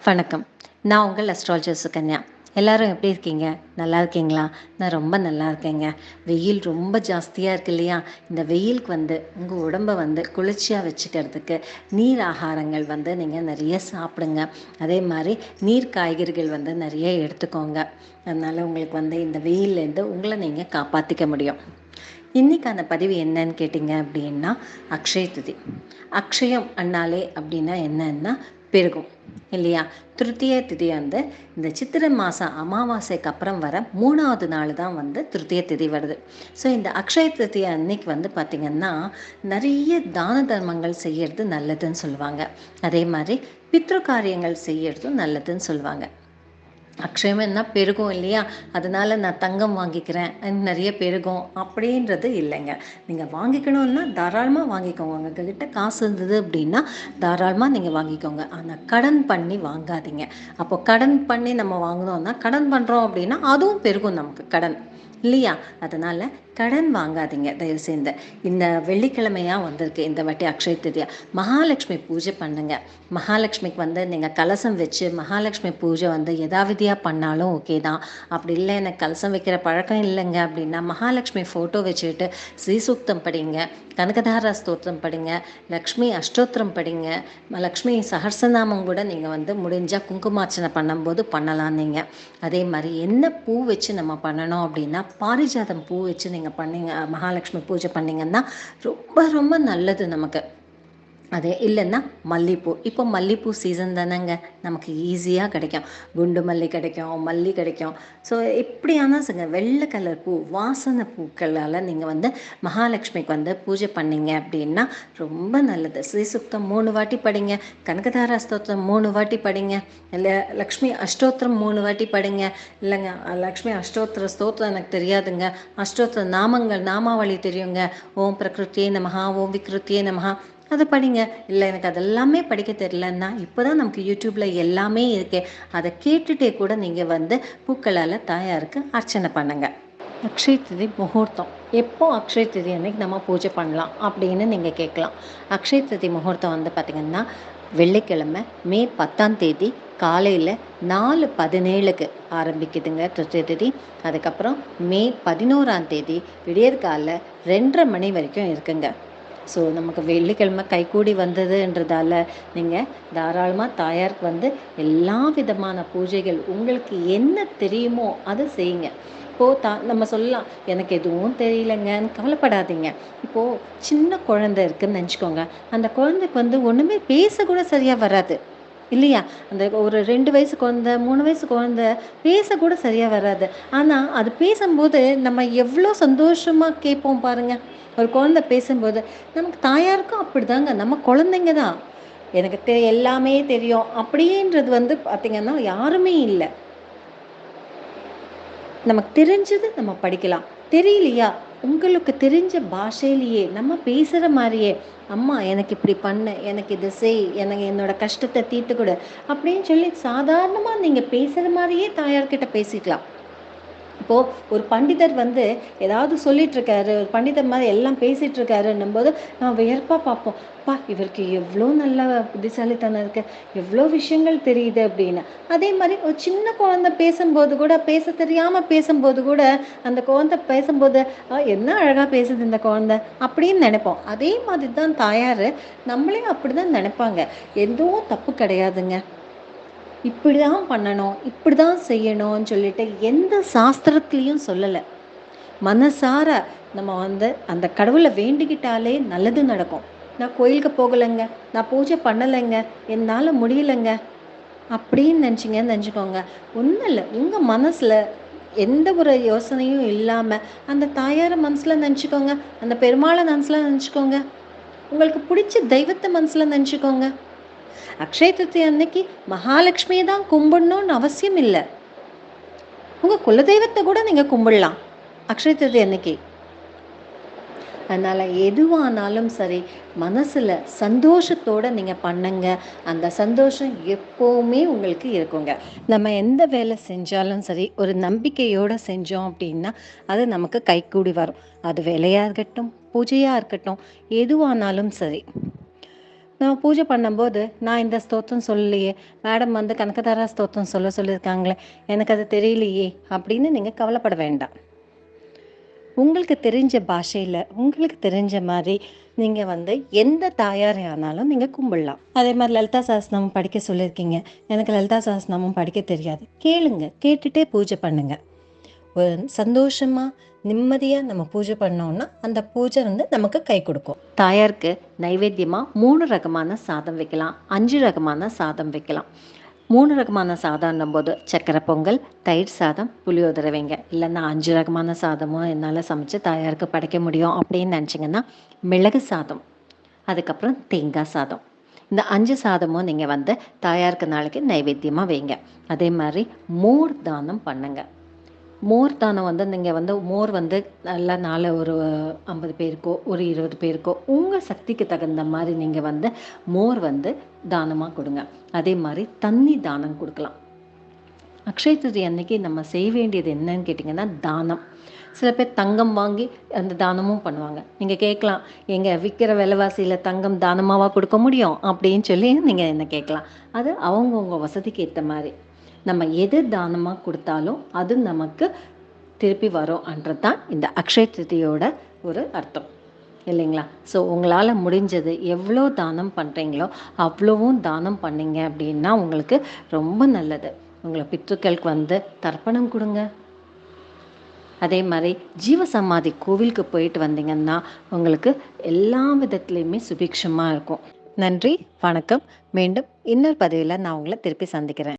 வணக்கம். நான் உங்கள் அஸ்ட்ராலஜர் சுகன்யா. எல்லாரும் எப்படி இருக்கீங்க? நல்லா இருக்கீங்களா? நான் ரொம்ப நல்லா இருக்கேங்க. வெயில் ரொம்ப ஜாஸ்தியா இருக்கு இல்லையா? இந்த வெயிலுக்கு உங்க உடம்ப குளிர்ச்சியா வச்சுக்கிறதுக்கு நீர் ஆகாரங்கள் நீங்க நெறைய சாப்பிடுங்க. அதே மாரி நீர் காய்கறிகள் நெறைய எடுத்துக்கோங்க. அதனால உங்களுக்கு இந்த வெயில்லேருந்து உங்கள நீங்க காப்பாத்திக்க முடியும். இன்னைக்கான பதிவு என்னன்னு கேட்டிங்க அப்படின்னா, அக்ஷய திதி. அக்ஷயம் அண்ணாலே அப்படின்னா என்னன்னா பெருகும் இல்லையா? திருத்திய திதி இந்த சித்திரை மாதம் அமாவாசைக்கு அப்புறம் வர 3வது நாள் தான் திருத்திய திதி வருது. ஸோ இந்த அக்ஷய திதி அன்னைக்கு பார்த்திங்கன்னா, நிறைய தான தர்மங்கள் செய்யறது நல்லதுன்னு சொல்லுவாங்க. அதே மாதிரி பித்ரு காரியங்கள் செய்யறதும் நல்லதுன்னு சொல்லுவாங்க. அக்ஷயம்னா பெருகும் இல்லையா? அதனால நான் தங்கம் வாங்கிக்கிறேன், நிறைய பெருகும் அப்படின்றது இல்லைங்க. நீங்கள் வாங்கிக்கணும்னா தாராளமாக வாங்கிக்கோங்க. உங்ககிட்ட காசு இருந்தது அப்படின்னா தாராளமாக நீங்கள் வாங்கிக்கோங்க. ஆனால் கடன் பண்ணி வாங்காதீங்க. அப்போ கடன் பண்ணி நம்ம வாங்கினோம்னா, கடன் பண்ணுறோம் அப்படின்னா அதுவும் பெருகும் நமக்கு கடன் இல்லையா? அதனால் கடன் வாங்காதீங்க தயவு செய்து. இந்த வெள்ளிக்கிழமையாக வந்திருக்கு இந்த வாட்டி அக்ஷய திதியா. மகாலட்சுமி பூஜை பண்ணுங்க. மகாலட்சுமிக்கு நீங்கள் கலசம் வச்சு மகாலட்சுமி பூஜை எதாவிதியாக பண்ணாலும் ஓகே தான். அப்படி இல்லை எனக்கு கலசம் வைக்கிற பழக்கம் இல்லைங்க அப்படின்னா, மகாலட்சுமி ஃபோட்டோ வச்சுக்கிட்டு ஸ்ரீசூக்தம் படிங்க, கனகதாரா ஸ்தோத்திரம் படிங்க, லக்ஷ்மி அஷ்டோத்திரம் படிங்க, லக்ஷ்மி சஹஸ்ரநாமம் கூட நீங்கள் முடிஞ்சால் குங்குமார்ச்சனை பண்ணும்போது பண்ணலாம். நீங்கள் அதே மாதிரி என்ன பூ வச்சு நம்ம பண்ணணும் அப்படின்னா, பாரிஜாதம் பூ வச்சு நீங்கள் பண்ணீங்க மகாலட்சுமி பூஜை பண்ணிங்கன்னா ரொம்ப ரொம்ப நல்லது நமக்கு. அதே இல்லைன்னா மல்லிகைப்பூ. இப்போ மல்லிகைப்பூ சீசன் தானேங்க, நமக்கு ஈஸியாக கிடைக்கும். குண்டு மல்லி கிடைக்கும், மல்லி கிடைக்கும். ஸோ எப்படியானா வெள்ளை கலர் பூ, வாசனை பூக்களால் நீங்கள் மகாலட்சுமிக்கு பூஜை பண்ணிங்க அப்படின்னா ரொம்ப நல்லது. ஸ்ரீசுக்தம் 3 வாட்டி படிங்க, கனகதாரா ஸ்தோத்திரம் 3 வாட்டி படிங்க, இல்லை லக்ஷ்மி அஷ்டோத்திரம் 3 வாட்டி படிங்க. இல்லைங்க லக்ஷ்மி அஷ்டோத்திர ஸ்தோத்திரம் எனக்கு தெரியாதுங்க, அஷ்டோத்திர நாமாவளி தெரியுங்க. ஓம் பிரகிருத்தியே நமஹா, ஓம் விக்ருத்தியே நமஹா, அதை படிங்க. இல்லை எனக்கு அதெல்லாமே படிக்க தெரியலன்னா, இப்போ தான் நமக்கு யூடியூப்பில் எல்லாமே இருக்கே, அதை கேட்டுகிட்டே கூட நீங்கள் பூக்களால் தாயாருக்கு அர்ச்சனை பண்ணுங்க. அக்ஷய திதி முகூர்த்தம் எப்போ? அக்ஷய திதி அன்னைக்கு நம்ம பூஜை பண்ணலாம் அப்படின்னு நீங்கள் கேட்கலாம். அக்ஷய திதி முகூர்த்தம் பார்த்திங்கன்னா வெள்ளிக்கிழமை மே 10ஆம் தேதி காலையில் 4:17க்கு ஆரம்பிக்குதுங்க திருத்திய திதி. அதுக்கப்புறம் மே 11ஆம் தேதி விடியற்கால 2:30 மணி வரைக்கும் இருக்குங்க. ஸோ நமக்கு வெள்ளிக்கிழமை கைக்கூடி வந்ததுன்றதால நீங்கள் தாராளமாக தாயாருக்கு எல்லா விதமான பூஜைகள் உங்களுக்கு என்ன தெரியுமோ அதை செய்யுங்க. இப்போது நம்ம சொல்லலாம் எனக்கு எதுவும் தெரியலங்கன்னு கவலைப்படாதீங்க. இப்போது சின்ன குழந்தை இருக்குதுன்னு நினச்சிக்கோங்க. அந்த குழந்தைக்கு ஒன்றுமே பேச கூட சரியாக வராது இல்லையா? அந்த ஒரு 2 வயசு குழந்தை, 3 வயசு குழந்தை பேசக்கூட சரியாக வராது. ஆனால் அது பேசும்போது நம்ம எவ்வளோ சந்தோஷமாக கேட்போம் பாருங்கள். ஒரு குழந்தை பேசும்போது நமக்கு தாயாருக்கும் அப்படிதாங்க. நம்ம குழந்தைங்க தான். எனக்கு எல்லாமே தெரியும் அப்படின்றது பார்த்திங்கன்னா யாருமே இல்லை. நமக்கு தெரிஞ்சது நம்ம படிக்கலாம். தெரியலையா, உங்களுக்கு தெரிஞ்ச பாஷையிலேயே நம்ம பேசுகிற மாதிரியே, அம்மா எனக்கு இப்படி பண்ணு, எனக்கு இதை செய், எனக்கு என்னோட கஷ்டத்தை தீர்த்து கொடு அப்படின்னு சொல்லி சாதாரணமாக நீங்கள் பேசுகிற மாதிரியே தாயார்கிட்ட பேசிக்கலாம். இப்போது ஒரு பண்டிதர் ஏதாவது சொல்லிகிட்ருக்காரு, ஒரு பண்டிதர் மாதிரி எல்லாம் பேசிகிட்ருக்காருன்னும் போது நான் வியர்ப்பாக பார்ப்போம். இவருக்கு எவ்வளோ நல்ல புத்திசாலித்தனம் இருக்குது, எவ்வளோ விஷயங்கள் தெரியுது அப்படின்னு. அதே மாதிரி ஒரு சின்ன குழந்தை பேசும்போது கூட, பேச தெரியாமல் பேசும்போது கூட, அந்த குழந்தை பேசும்போது என்ன அழகாக பேசுது இந்த குழந்தை அப்படின்னு நினைப்போம். அதே மாதிரி தான் தாயார் நம்மளையும் அப்படி தான் நினைப்பாங்க. எதுவும் தப்பு கிடையாதுங்க. இப்படி தான் பண்ணணும், இப்படி தான் செய்யணும்னு சொல்லிட்டு எந்த சாஸ்திரத்துலேயும் சொல்லலை. மனசார நம்ம அந்த கடவுளை வேண்டிக்கிட்டாலே நல்லது நடக்கும். நான் கோயிலுக்கு போகலைங்க, நான் பூஜை பண்ணலைங்க, என்னால் முடியலைங்க அப்படின்னு நினச்சிங்கன்னு நினச்சிக்கோங்க. ஒன்றும் இல்லை, உங்கள் மனசில் எந்த ஒரு யோசனையும் இல்லாமல் அந்த தாயாரை மனசில் நினச்சிக்கோங்க, அந்த பெருமாளை மனசில் நினச்சிக்கோங்க, உங்களுக்கு பிடிச்ச தெய்வத்தை மனசில் நினச்சிக்கோங்க. அக்ஷய திருத்தி அன்னைக்கு மகாலட்சுமியை தான் கும்பிடணும்னு அவசியம் இல்லை. உங்கள் குலதெய்வத்தை கூட நீங்கள் கும்பிடலாம் அக்ஷய திருத்தி அன்னைக்கு. அதனால் எதுவானாலும் சரி, மனசில் சந்தோஷத்தோடு நீங்கள் பண்ணுங்க. அந்த சந்தோஷம் எப்போவுமே உங்களுக்கு இருக்குங்க. நம்ம எந்த வேலை செஞ்சாலும் சரி, ஒரு நம்பிக்கையோடு செஞ்சோம் அப்படின்னா அது நமக்கு கைகூடி வரும். அது வேலையாக இருக்கட்டும், பூஜையாக இருக்கட்டும், எதுவானாலும் சரி. நம்ம பூஜை பண்ணும்போது நான் இந்த ஸ்தோத்திரம் சொல்லலையே, மேடம் வந்து கனகதாரா ஸ்தோத்திரம் சொல்லியிருக்காங்களே, எனக்கு அது தெரியலையே அப்படின்னு நீங்கள் கவலைப்பட வேண்டாம். உங்களுக்கு தெரிஞ்ச பாஷையில் உங்களுக்கு தெரிஞ்ச மாதிரி நீங்கள் வந்து எந்த தாயாரை ஆனாலும் நீங்கள் கும்பிடலாம். அதே மாதிரி லலிதா சஹஸ்ரநாமம் படிக்க சொல்லியிருக்கீங்க, எனக்கு லலிதா சஹஸ்ரநாமம் படிக்க தெரியாது, கேளுங்க, கேட்டுட்டே பூஜை பண்ணுங்க. ஒரு சந்தோஷமாக நிம்மதியாக நம்ம பூஜை பண்ணோம்னா அந்த பூஜை வந்து நமக்கு கை கொடுக்கும். தாயாருக்கு நைவேத்தியமாக 3 ரகமான சாதம் வைக்கலாம், 5 ரகமான சாதம் வைக்கலாம். 3 ரகமான சாதம்னும் போது சக்கரை பொங்கல், தயிர் சாதம், புளியோதரை வைங்க. இல்லைன்னா 5 ரகமான சாதமும் என்னால் சமைச்சு தாயாருக்கு படைக்க முடியும் அப்படின்னு நினச்சிங்கன்னா மிளகு சாதம், அதுக்கப்புறம் தேங்காய் சாதம், இந்த 5 சாதமும் நீங்கள் வந்து தாயாருக்கு நாளைக்கு நைவேத்தியமாக வைங்க. அதே மாதிரி மோர் தானம் பண்ணுங்க. மோர் தானம் வந்து நீங்கள் வந்து மோர் வந்து நல்லா நாளை ஒரு 50 பேருக்கோ ஒரு 20 பேருக்கோ உங்கள் சக்திக்கு தகுந்த மாதிரி நீங்கள் வந்து மோர் வந்து தானமாக கொடுங்க. அதே மாதிரி தண்ணி தானம் கொடுக்கலாம். அக்ஷய திருதி அன்னைக்கு நம்ம செய்ய வேண்டியது என்னன்னு கேட்டிங்கன்னா தானம். சில பேர் தங்கம் வாங்கி அந்த தானமும் பண்ணுவாங்க. நீங்கள் கேட்கலாம், எங்கள் விற்கிற விலைவாசியில் தங்கம் தானமாவா கொடுக்க முடியும் அப்படின்னு சொல்லி நீங்கள் என்ன கேட்கலாம். அது அவங்கவுங்க வசதிக்கு ஏற்ற மாதிரி நம்ம எது தானமாக கொடுத்தாலும் அது நமக்கு திருப்பி வரும்ன்றது தான் இந்த அக்ஷய திருதியோட ஒரு அர்த்தம் இல்லைங்களா? ஸோ உங்களால் முடிஞ்சது எவ்வளோ தானம் பண்ணுறீங்களோ அவ்வளோவும் தானம் பண்ணிங்க அப்படின்னா உங்களுக்கு ரொம்ப நல்லது. உங்களை பித்ருக்களுக்கு வந்து தர்ப்பணம் கொடுங்க. அதே மாதிரி ஜீவசமாதி கோவிலுக்கு போயிட்டு வந்தீங்கன்னா உங்களுக்கு எல்லா விதத்துலேயுமே சுபிக்ஷமாக இருக்கும். நன்றி, வணக்கம். மீண்டும் இன்னொரு பதிவில் நான் உங்களை திருப்பி சந்திக்கிறேன்.